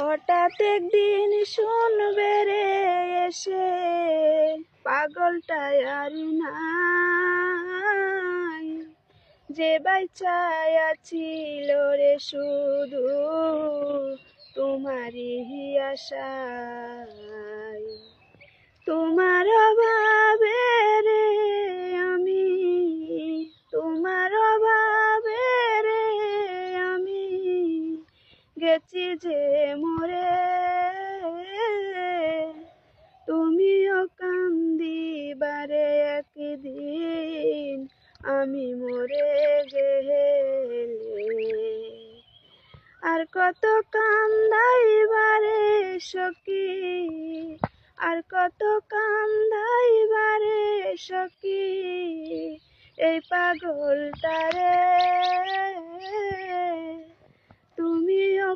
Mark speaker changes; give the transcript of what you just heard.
Speaker 1: হঠাৎ একদিন শুনবে রে এসে পাগলটাই আর নাই, যে বাইচায় আছিল রে শুধু তোমারই আশায়। তোমার অভাবে রে আমি, তোমার অভাবে রে আমি গেছি যে মরে, তুমিও কান্দিবারে একদিন আমি মরে গেলে। আর কত কান্দাইবারে সখী, আর কত কান্দাইবারে সখী এই পাগলটারে, তুমিও